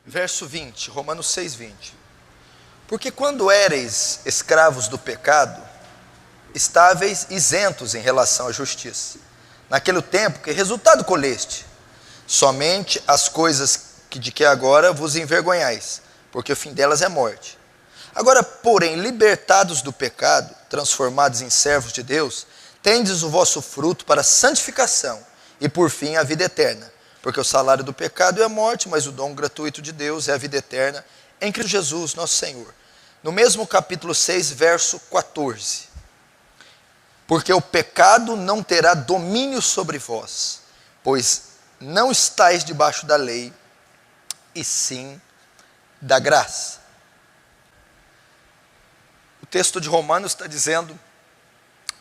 verso 20, Romanos 6, 20. Porque quando éreis escravos do pecado, estáveis isentos em relação à justiça. Naquele tempo, que resultado colheste? Somente as coisas de que agora vos envergonhais, porque o fim delas é morte. Agora, porém, libertados do pecado, transformados em servos de Deus, tendes o vosso fruto para a santificação e por fim a vida eterna. Porque o salário do pecado é a morte, mas o dom gratuito de Deus é a vida eterna em Cristo Jesus, nosso Senhor. No mesmo capítulo 6, verso 14. Porque o pecado não terá domínio sobre vós, pois não estáis debaixo da lei, e sim da graça. O texto de Romanos está dizendo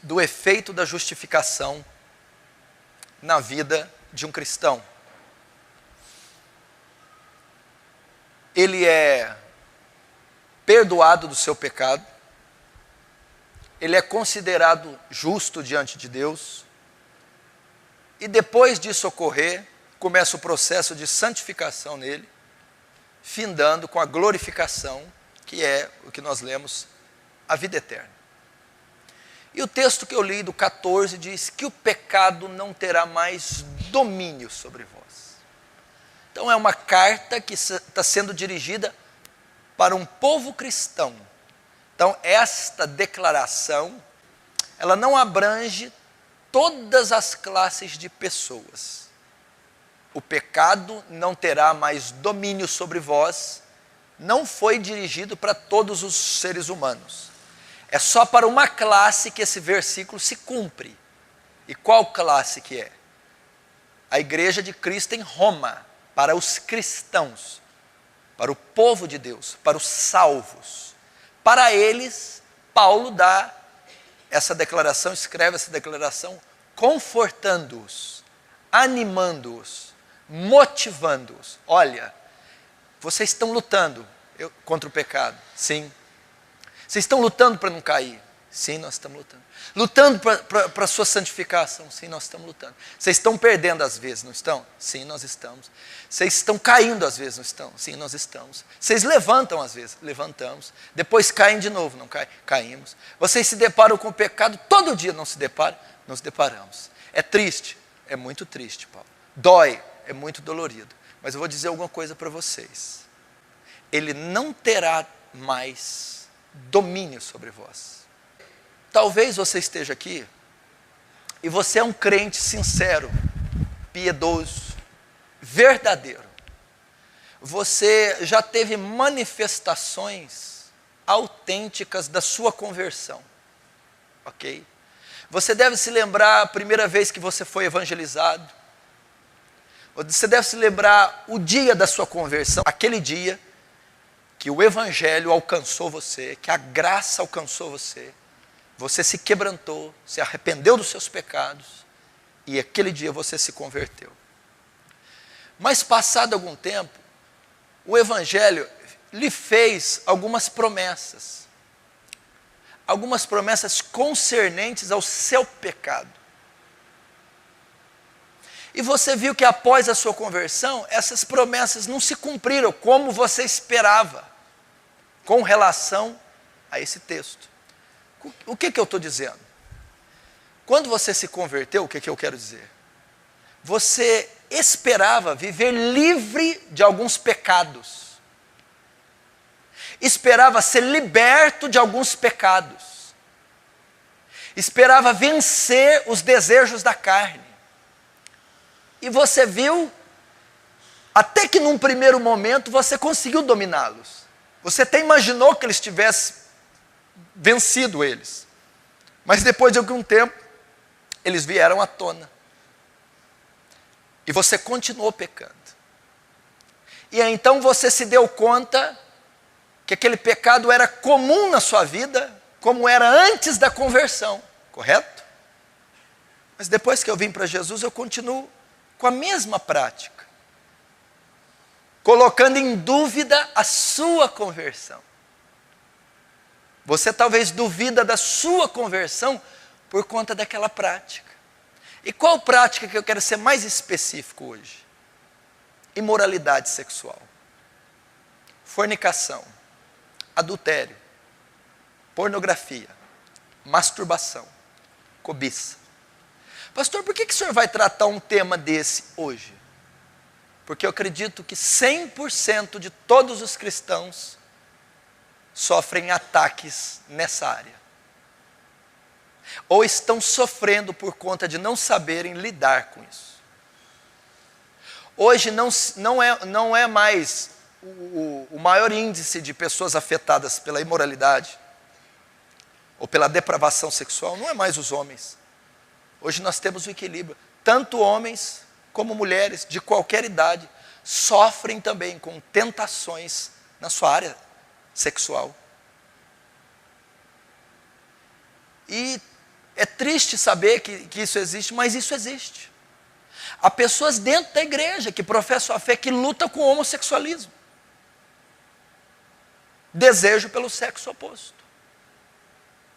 do efeito da justificação na vida de um cristão. Ele é perdoado do seu pecado, ele é considerado justo diante de Deus, e depois disso ocorrer, começa o processo de santificação nele, findando com a glorificação, que é o que nós lemos, a vida eterna. E o texto que eu li do 14 diz que o pecado não terá mais domínio sobre vós. Então é uma carta que está sendo dirigida para um povo cristão. Então esta declaração, ela não abrange todas as classes de pessoas. O pecado não terá mais domínio sobre vós, não foi dirigido para todos os seres humanos. É só para uma classe que esse versículo se cumpre. E qual classe que é? A igreja de Cristo em Roma, para os cristãos, para o povo de Deus, para os salvos. Para eles, Paulo dá essa declaração, escreve essa declaração, confortando-os, animando-os, motivando-os. Olha, vocês estão lutando contra o pecado? Sim. Vocês estão lutando para não cair? Sim, nós estamos lutando. Lutando para a sua santificação? Sim, nós estamos lutando. Vocês estão perdendo às vezes, não estão? Sim, nós estamos. Vocês estão caindo às vezes, não estão? Sim, nós estamos. Vocês levantam às vezes? Levantamos. Depois caem de novo, não caem? Caímos. Vocês se deparam com o pecado todo dia, não se deparam? Nos deparamos. É triste? É muito triste, Paulo. Dói? É muito dolorido. Mas eu vou dizer alguma coisa para vocês. Ele não terá mais domínio sobre vós. Talvez você esteja aqui e você é um crente sincero, piedoso, verdadeiro. Você já teve manifestações autênticas da sua conversão, ok? Você deve se lembrar a primeira vez que você foi evangelizado. Você deve se lembrar o dia da sua conversão, aquele dia que o evangelho alcançou você, que a graça alcançou você. Você se quebrantou, se arrependeu dos seus pecados e aquele dia você se converteu. Mas passado algum tempo, o evangelho lhe fez algumas promessas concernentes ao seu pecado. E você viu que após a sua conversão, essas promessas não se cumpriram como você esperava, com relação a esse texto. O que eu estou dizendo? Quando você se converteu, o que eu quero dizer? Você esperava viver livre de alguns pecados. Esperava ser liberto de alguns pecados. Esperava vencer os desejos da carne. E você viu, até que num primeiro momento você conseguiu dominá-los. Você até imaginou que eles tivessem vencido eles. Mas depois de algum tempo, eles vieram à tona. E você continuou pecando. E aí, então você se deu conta que aquele pecado era comum na sua vida, como era antes da conversão, correto? Mas depois que eu vim para Jesus, eu continuo com a mesma prática, colocando em dúvida a sua conversão. Você talvez duvida da sua conversão por conta daquela prática. E qual prática que eu quero ser mais específico hoje? Imoralidade sexual. fornicação, adultério, pornografia, masturbação, cobiça. Pastor, por que o senhor vai tratar um tema desse hoje? Porque eu acredito que 100% de todos os cristãos sofrem ataques nessa área. Ou estão sofrendo por conta de não saberem lidar com isso. Hoje não é mais o maior índice de pessoas afetadas pela imoralidade ou pela depravação sexual, não é mais os homens. Hoje nós temos o equilíbrio. Tanto homens como mulheres de qualquer idade sofrem também com tentações na sua área sexual. E é triste saber que isso existe, mas isso existe. Há pessoas dentro da igreja que professam a fé que lutam com o homossexualismo. Desejo pelo sexo oposto.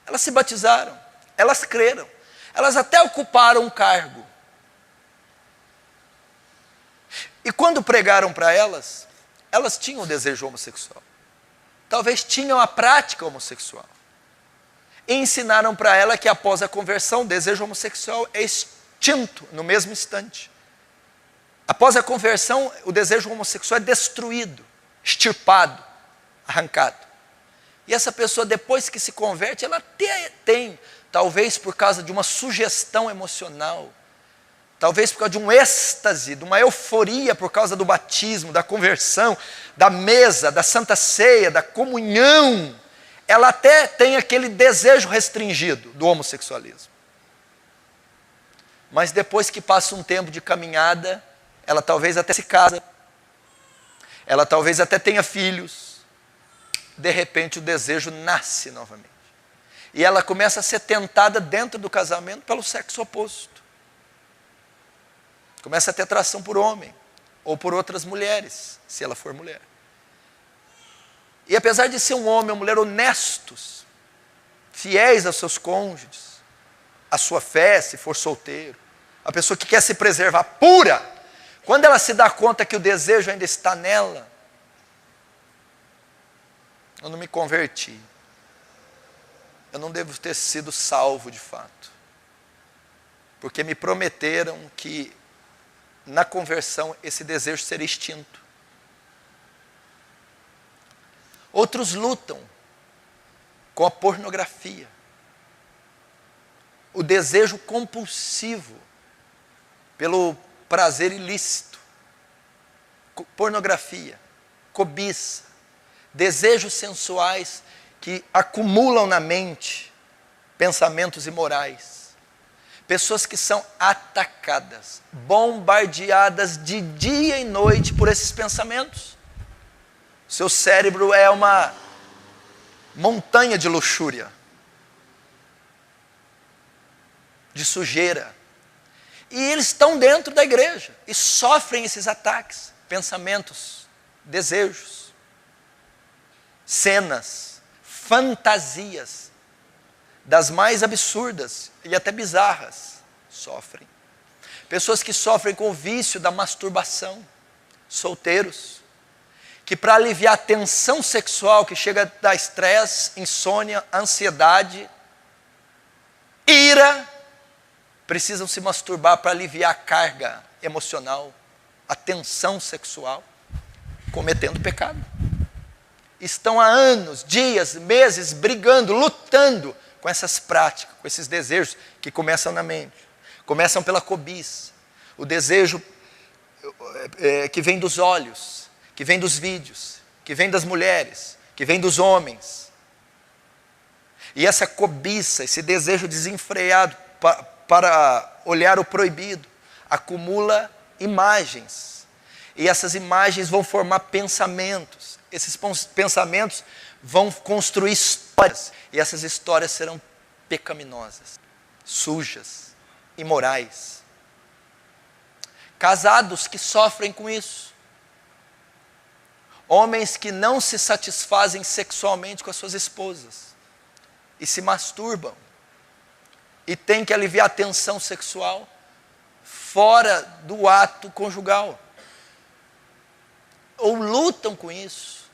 Elas se batizaram, elas creram, elas até ocuparam um cargo. E quando pregaram para elas, elas tinham o desejo homossexual. Talvez tinham a prática homossexual. E ensinaram para ela que após a conversão, o desejo homossexual é extinto no mesmo instante. Após a conversão, o desejo homossexual é destruído, extirpado, arrancado. E essa pessoa, depois que se converte, ela tem, talvez por causa de uma sugestão emocional, talvez por causa de um êxtase, de uma euforia por causa do batismo, da conversão, da mesa, da santa ceia, da comunhão, ela até tem aquele desejo restringido do homossexualismo. Mas depois que passa um tempo de caminhada, ela talvez até se casa, ela talvez até tenha filhos, de repente o desejo nasce novamente. E ela começa a ser tentada dentro do casamento pelo sexo oposto. Começa a ter atração por homem, ou por outras mulheres, se ela for mulher. E apesar de ser um homem ou mulher honestos, fiéis aos seus cônjuges, à sua fé, se for solteiro, a pessoa que quer se preservar pura, quando ela se dá conta que o desejo ainda está nela, eu não me converti, eu não devo ter sido salvo de fato, porque me prometeram que na conversão esse desejo seria extinto. Outros lutam com a pornografia, o desejo compulsivo pelo prazer ilícito, pornografia, cobiça, desejos sensuais que acumulam na mente pensamentos imorais. Pessoas que são atacadas, bombardeadas de dia e noite por esses pensamentos. Seu cérebro é uma montanha de luxúria, de sujeira. E eles estão dentro da igreja e sofrem esses ataques, pensamentos, desejos, cenas, fantasias, das mais absurdas e até bizarras, sofrem. Pessoas que sofrem com o vício da masturbação, solteiros, que para aliviar a tensão sexual que chega a dar estresse, insônia, ansiedade, ira, precisam se masturbar para aliviar a carga emocional, a tensão sexual, cometendo pecado. Estão há anos, dias, meses, brigando, lutando com essas práticas, com esses desejos que começam na mente. Começam pela cobiça, o desejo que vem dos olhos, que vem dos vídeos, que vem das mulheres, que vem dos homens. E essa cobiça, esse desejo desenfreado para olhar o proibido, acumula imagens. E essas imagens vão formar pensamentos. Esses pensamentos vão construir histórias. E essas histórias serão pecaminosas, sujas, imorais. Casados que sofrem com isso. Homens que não se satisfazem sexualmente com as suas esposas e se masturbam e têm que aliviar a tensão sexual fora do ato conjugal. Ou lutam com isso,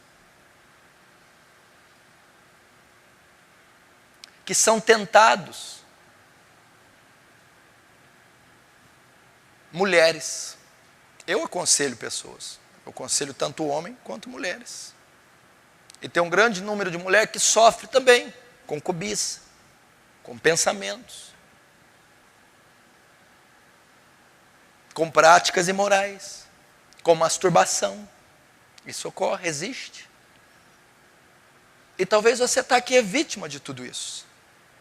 que são tentados. Mulheres. Eu aconselho pessoas. Eu aconselho tanto homem quanto mulheres. E tem um grande número de mulheres que sofre também com cobiça, com pensamentos, com práticas imorais, com masturbação. Isso ocorre, existe. E talvez você está aqui é vítima de tudo isso.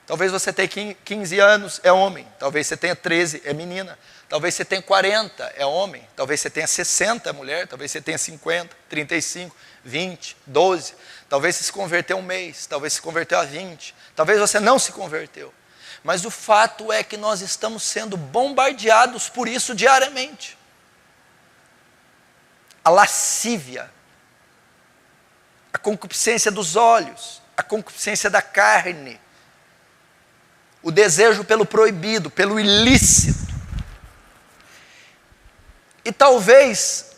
Talvez você tenha 15 anos, é homem. Talvez você tenha 13, é menina. Talvez você tenha 40, é homem. Talvez você tenha 60, é mulher. Talvez você tenha 50, 35, 20, 12. Talvez você se converteu um mês. Talvez se converteu a 20. Talvez você não se converteu. Mas o fato é que nós estamos sendo bombardeados por isso diariamente. A lascívia, a concupiscência dos olhos, a concupiscência da carne, o desejo pelo proibido, pelo ilícito. E talvez,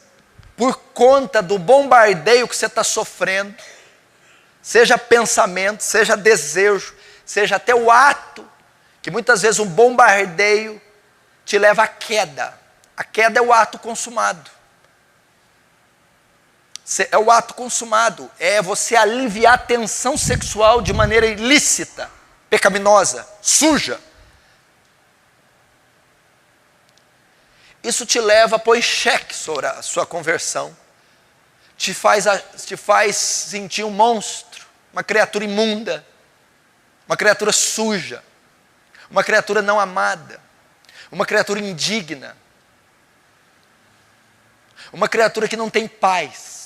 por conta do bombardeio que você está sofrendo, seja pensamento, seja desejo, seja até o ato, que muitas vezes um bombardeio te leva à queda. A queda é o ato consumado. É o ato consumado, é você aliviar a tensão sexual de maneira ilícita, pecaminosa, suja. Isso te leva a pôr em xeque sobre a sua conversão, te faz sentir um monstro, uma criatura imunda, uma criatura suja, uma criatura não amada, uma criatura indigna, uma criatura que não tem paz.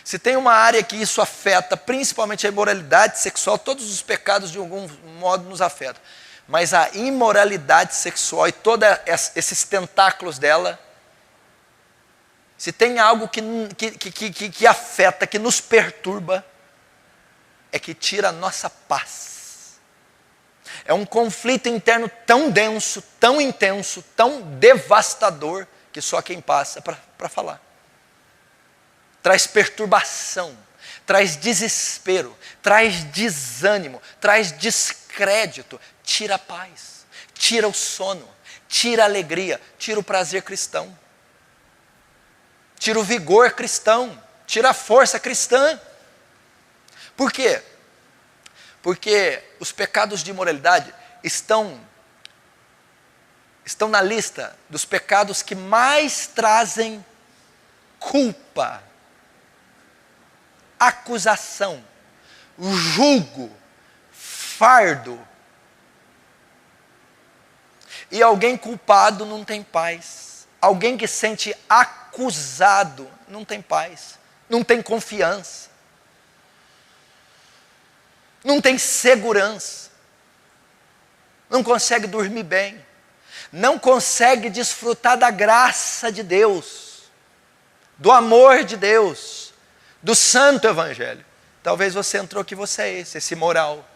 Se tem uma área que isso afeta, principalmente a imoralidade sexual, todos os pecados de algum modo nos afetam. Mas a imoralidade sexual e todos esses tentáculos dela, se tem algo que afeta, que nos perturba, é que tira a nossa paz. É um conflito interno tão denso, tão intenso, tão devastador, que só quem passa para falar. Traz perturbação, traz desespero, traz desânimo, traz descrédito, tira a paz, tira o sono, tira a alegria, tira o prazer cristão, tira o vigor cristão, tira a força cristã. Por quê? Porque os pecados de imoralidade estão na lista dos pecados que mais trazem culpa, acusação, julgo, fardo. E alguém culpado não tem paz. Alguém que sente acusado não tem paz, não tem confiança, não tem segurança, não consegue dormir bem, não consegue desfrutar da graça de Deus, do amor de Deus, do santo evangelho. Talvez você entrou que você é esse moral,